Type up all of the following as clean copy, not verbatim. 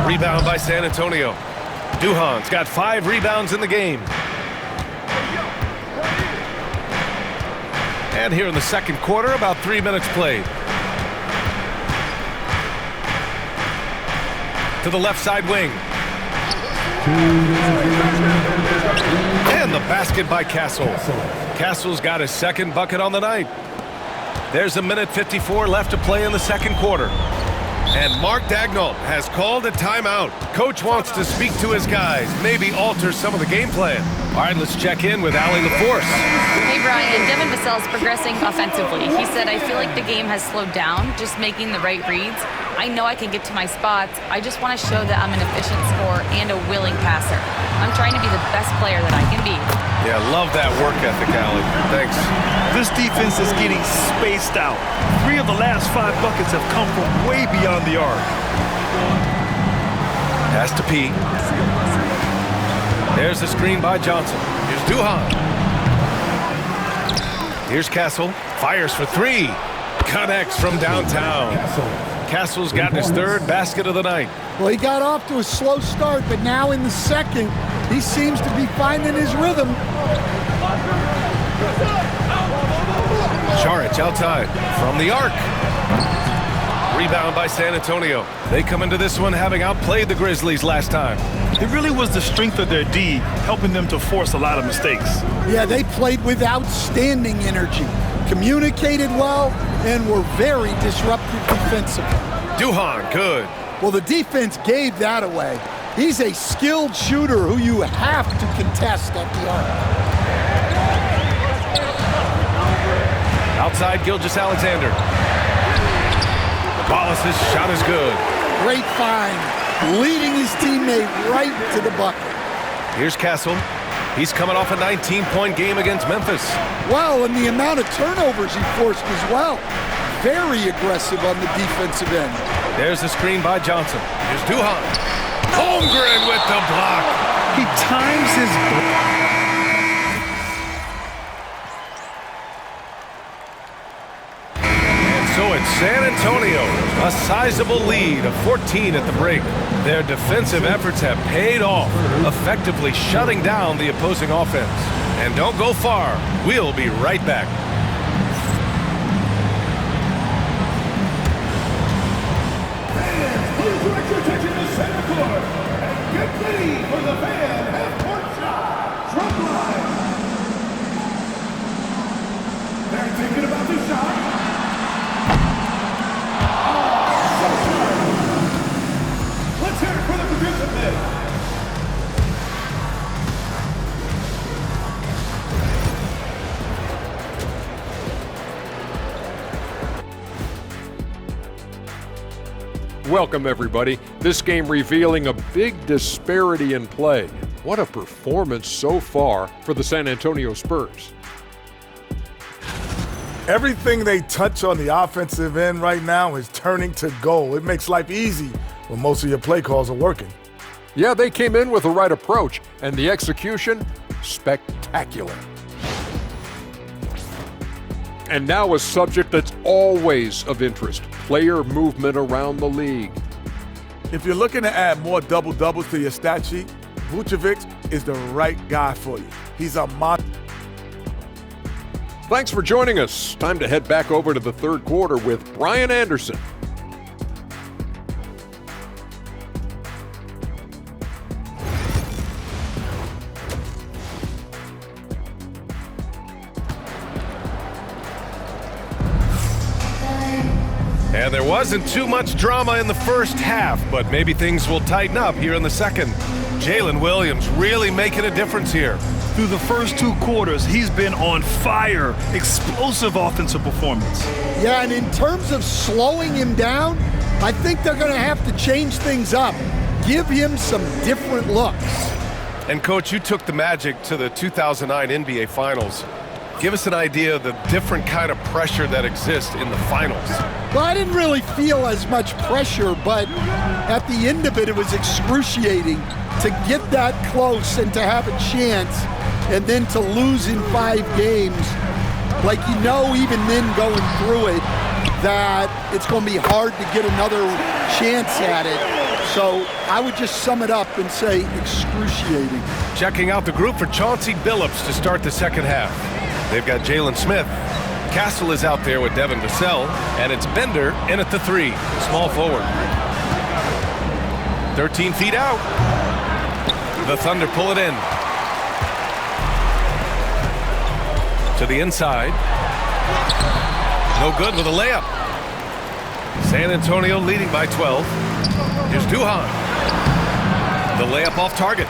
Rebound by San Antonio. Duhan's got 5 rebounds in the game. And here in the second quarter, about 3 minutes played. To the left side wing. And the basket by Castle. Castle's got his second bucket on the night. There's 1:54 left to play in the second quarter. And Mark Daigneault has called a timeout. Coach wants to speak to his guys, maybe alter some of the game plan. All right, let's check in with Allie LaForce. Hey, Brian. Devin Vassell's progressing offensively. He said, I feel like the game has slowed down, just making the right reads. I know I can get to my spots. I just want to show that I'm an efficient scorer and a willing passer. I'm trying to be the best player that I can be. Yeah, love that work ethic, Allie. Thanks. This defense is getting spaced out. 3 of the last 5 buckets have come from way beyond the arc. Pass to P. There's the screen by Johnson. Here's Duhan. Here's Castle. Fires for 3. Connects from downtown. Castle's gotten his 3rd basket of the night. Well, he got off to a slow start, but now in the second, he seems to be finding his rhythm. Charic outside from the arc. Rebound by San Antonio. They come into this one having outplayed the Grizzlies last time. It really was the strength of their D helping them to force a lot of mistakes. Yeah, they played with outstanding energy, communicated well, and were very disruptive defensively. Duhan, good. Well, the defense gave that away. He's a skilled shooter who you have to contest at the arc. Outside, Gilgeous-Alexander. Wallace's shot is good. Great find, leading his teammate right to the bucket. Here's Castle. He's coming off a 19-point game against Memphis. Well, and the amount of turnovers he forced as well. Very aggressive on the defensive end. There's the screen by Johnson. Here's Duhan. Holmgren with the block. He times his... So it's San Antonio, a sizable lead of 14 at the break. Their defensive efforts have paid off, effectively shutting down the opposing offense. And don't go far. We'll be right back. Fans, please direct your attention to center court and get ready for the fan half-court shot. Drum line. They're thinking about the shot. Let's hear it for the producer pit. Welcome, everybody. This game revealing a big disparity in play. What a performance so far for the San Antonio Spurs. Everything they touch on the offensive end right now is turning to goal. It makes life easy when most of your play calls are working. Yeah, they came in with the right approach, and the execution, spectacular. And now a subject that's always of interest, player movement around the league. If you're looking to add more double-doubles to your stat sheet, Vucevic is the right guy for you. He's a monster. Thanks for joining us. Time to head back over to the third quarter with Brian Anderson. And there wasn't too much drama in the first half, but maybe things will tighten up here in the second. Jalen Williams really making a difference here. Through the first 2 quarters, he's been on fire. Explosive offensive performance. Yeah, and in terms of slowing him down, I think they're going to have to change things up. Give him some different looks. And Coach, you took the Magic to the 2009 NBA Finals. Give us an idea of the different kind of pressure that exists in the finals. Well, I didn't really feel as much pressure, but at the end of it, it was excruciating to get that close and to have a chance and then to lose in 5 games. Like, you know, even then going through it, that it's going to be hard to get another chance at it. So I would just sum it up and say excruciating. Checking out the group for Chauncey Billups to start the second half. They've got Jalen Smith. Castle is out there with Devin Vassell, and it's Bender in at the 3, small forward. 13 feet out. The Thunder pull it in. To the inside. No good with a layup. San Antonio leading by 12. Here's Duhan. The layup off target.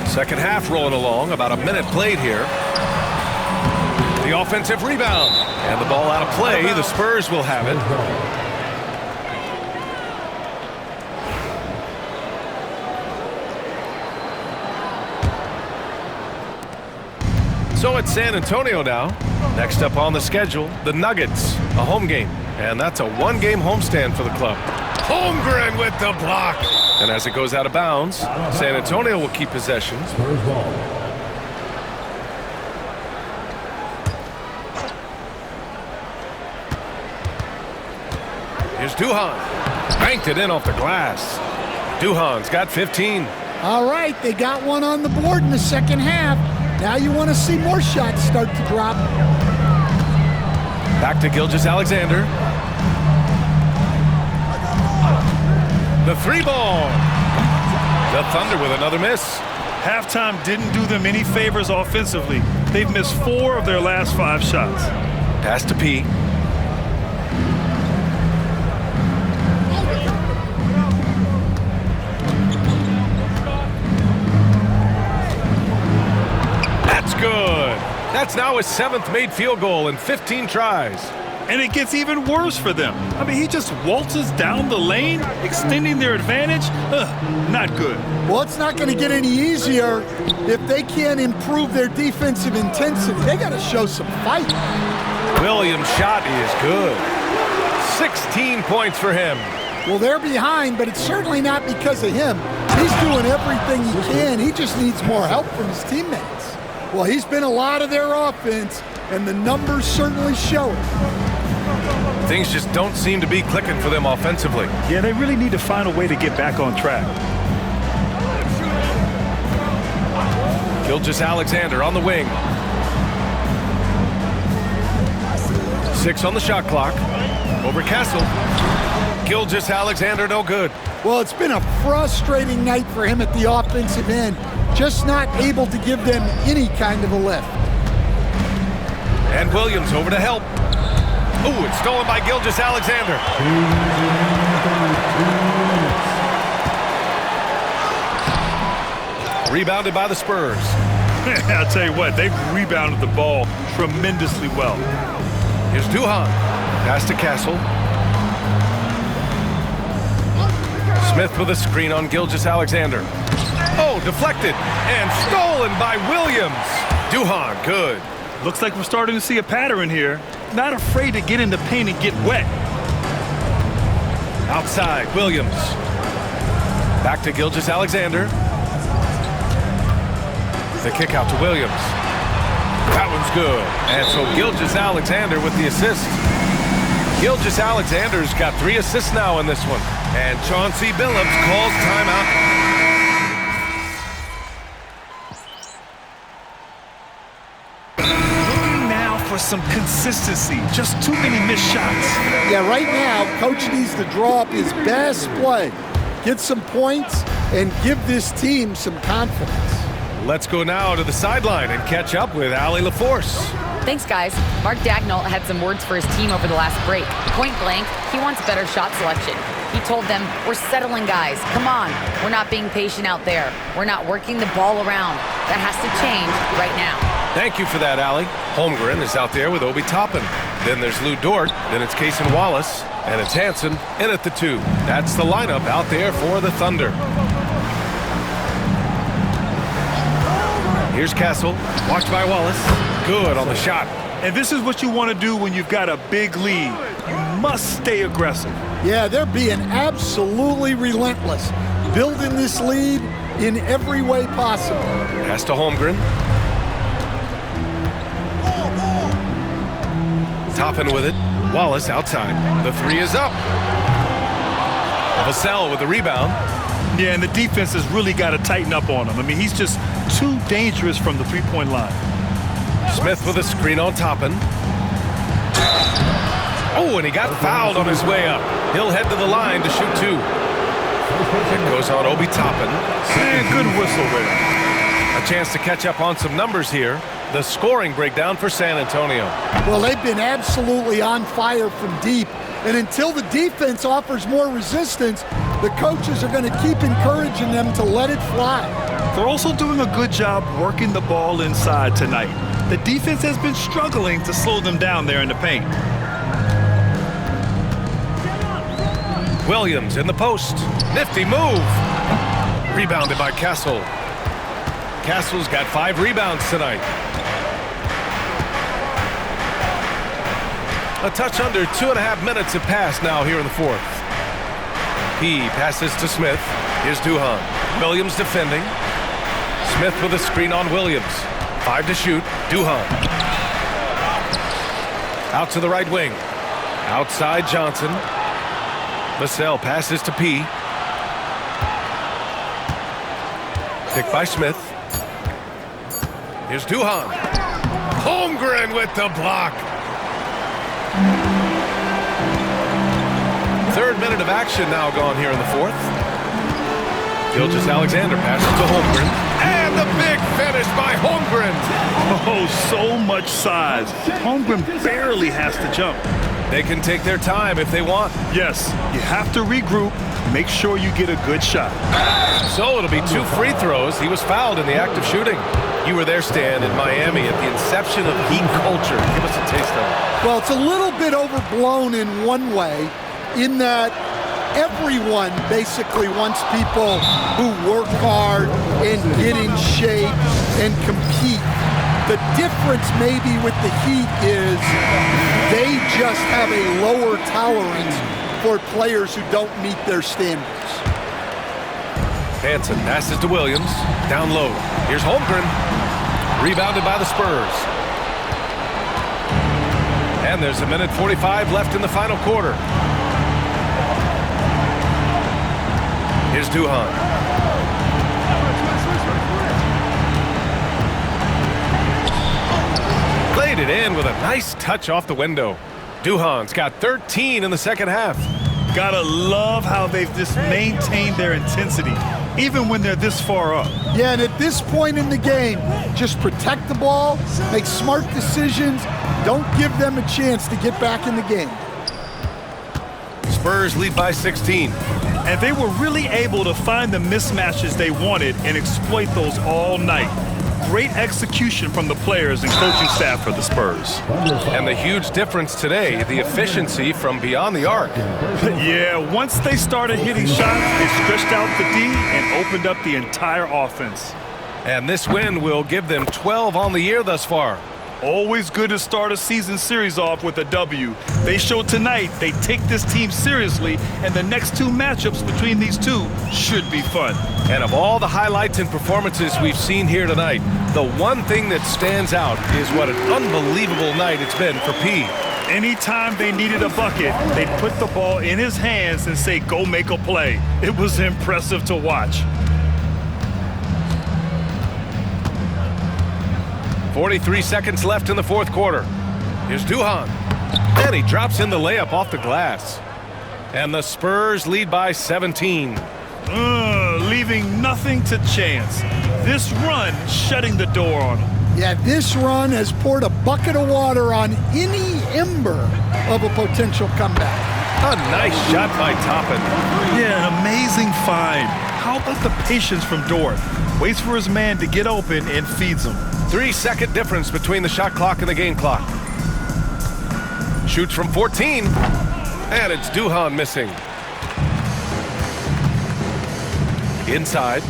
Second half rolling along, about a minute played here. The offensive rebound. And the ball out of play. The Spurs will have it. So it's San Antonio now. Next up on the schedule, the Nuggets, a home game. And that's a one-game homestand for the club. Holmgren with the block. And as it goes out of bounds, San Antonio will keep possession. Here's Duhan. Banked it in off the glass. Duhan's got 15. All right, they got one on the board in the second half. Now you want to see more shots start to drop. Back to Gilgeous-Alexander. The 3-ball. The Thunder with another miss. Halftime didn't do them any favors offensively. They've missed 4 of their last 5 shots. Pass to P. That's good. That's now his 7th made field goal in 15 tries. And it gets even worse for them. I mean, he just waltzes down the lane, extending their advantage. Not good. Well, it's not going to get any easier if they can't improve their defensive intensity. They got to show some fight. Williams' shot is good. 16 points for him. Well, they're behind, but it's certainly not because of him. He's doing everything he can. He just needs more help from his teammates. Well, he's been a lot of their offense, and the numbers certainly show it. Things just don't seem to be clicking for them offensively. Yeah, they really need to find a way to get back on track. Gilgeous-Alexander on the wing. 6 on the shot clock. Over Castle. Gilgeous-Alexander no good. Well, it's been a frustrating night for him at the offensive end. Just not able to give them any kind of a lift. And Williams over to help. Ooh, it's stolen by Gilgeous-Alexander. Rebounded by the Spurs. I'll tell you what, they've rebounded the ball tremendously well. Here's Duhan. Pass to Castle. Smith with a screen on Gilgeous-Alexander. Oh, deflected and stolen by Williams. Duhan, good. Looks like we're starting to see a pattern here. Not afraid to get in the paint and get wet. Outside, Williams. Back to Gilgeous-Alexander. The kick out to Williams. That one's good. And so Gilgeous-Alexander with the assist. Gilgeous-Alexander's got 3 assists now in this one. And Chauncey Billups calls timeout. Some consistency, just too many missed shots. Yeah, right now, coach needs to draw up his best play, get some points, and give this team some confidence. Let's go now to the sideline and catch up with Allie LaForce. Thanks, guys. Mark Dagnall had some words for his team over the last break. Point blank, he wants better shot selection. He told them, we're settling, guys. Come on. We're not being patient out there. We're not working the ball around. That has to change right now. Thank you for that, Allie. Holmgren is out there with Obi Toppin. Then there's Lou Dort. Then it's Cason Wallace. And it's Hansen in at the 2. That's the lineup out there for the Thunder. Here's Castle. Watched by Wallace. Good on the shot. And this is what you want to do when you've got a big lead. You must stay aggressive. Yeah, they're being absolutely relentless, building this lead in every way possible. Pass to Holmgren. Toppin with it. Wallace outside. The three is up. Vassell with the rebound. Yeah, and the defense has really got to tighten up on him. I mean, he's just too dangerous from the three-point line. Smith with a screen on Toppin. Oh, and he got fouled on his way up. He'll head to the line to shoot two. It goes on Obi Toppin. And good whistle there. A chance to catch up on some numbers here. The scoring breakdown for San Antonio. Well, they've been absolutely on fire from deep. And until the defense offers more resistance, the coaches are going to keep encouraging them to let it fly. They're also doing a good job working the ball inside tonight. The defense has been struggling to slow them down there in the paint. Williams in the post. Nifty move. Rebounded by Castle. Castle's got 5 rebounds tonight. A touch under 2.5 minutes have passed now here in the fourth. He passes to Smith. Here's Duhan. Williams defending. Smith with a screen on Williams. 5 to shoot. Duhan. Out to the right wing. Outside Johnson. Vassell passes to P. Picked by Smith. Here's Duhan. Holmgren with the block. 3rd minute of action now gone here in the fourth. Gilgeous-Alexander passes to Holmgren. And the big finish by Holmgren. Oh, so much size. Holmgren barely has to jump. They can take their time if they want. Yes, you have to regroup. Make sure you get a good shot. So it'll be 2 free throws. He was fouled in the act of shooting. You were there, Stan, in Miami at the inception of Heat culture. Give us a taste of it. Well, it's a little bit overblown in one way, in that everyone basically wants people who work hard and get in shape and compete. The difference maybe with the Heat is they just have a lower tolerance for players who don't meet their standards. Hanson passes to Williams. Down low. Here's Holmgren. Rebounded by the Spurs. And there's 1:45 left in the final quarter. Here's Duhan. Played it in with a nice touch off the window. Duhan's got 13 in the second half. Gotta love how they've just maintained their intensity, even when they're this far up. Yeah, and at this point in the game, just protect the ball, make smart decisions, don't give them a chance to get back in the game. Spurs lead by 16. And they were really able to find the mismatches they wanted and exploit those all night. Great execution from the players and coaching staff for the Spurs. And the huge difference today, the efficiency from beyond the arc. Yeah, once they started hitting shots, they stretched out the D and opened up the entire offense. And this win will give them 12 on the year thus far. Always good to start a season series off with a W. They showed tonight they take this team seriously, and the next 2 matchups between these two should be fun. And of all the highlights and performances we've seen here tonight, the one thing that stands out is what an unbelievable night it's been for P. Anytime they needed a bucket, they'd put the ball in his hands and say, go make a play. It was impressive to watch. 43 seconds left in the fourth quarter. Here's Duhan. And he drops in the layup off the glass. And the Spurs lead by 17. Leaving nothing to chance. This run shutting the door on them. Yeah, this run has poured a bucket of water on any ember of a potential comeback. A nice shot by Toppin. Yeah, an amazing find. How about the patience from Dort? Waits for his man to get open and feeds him. 3-second difference between the shot clock and the game clock. Shoots from 14. And it's Duhan missing. Inside.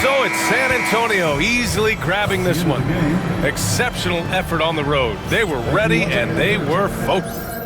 So it's San Antonio easily grabbing this one. Exceptional effort on the road. They were ready and they were focused.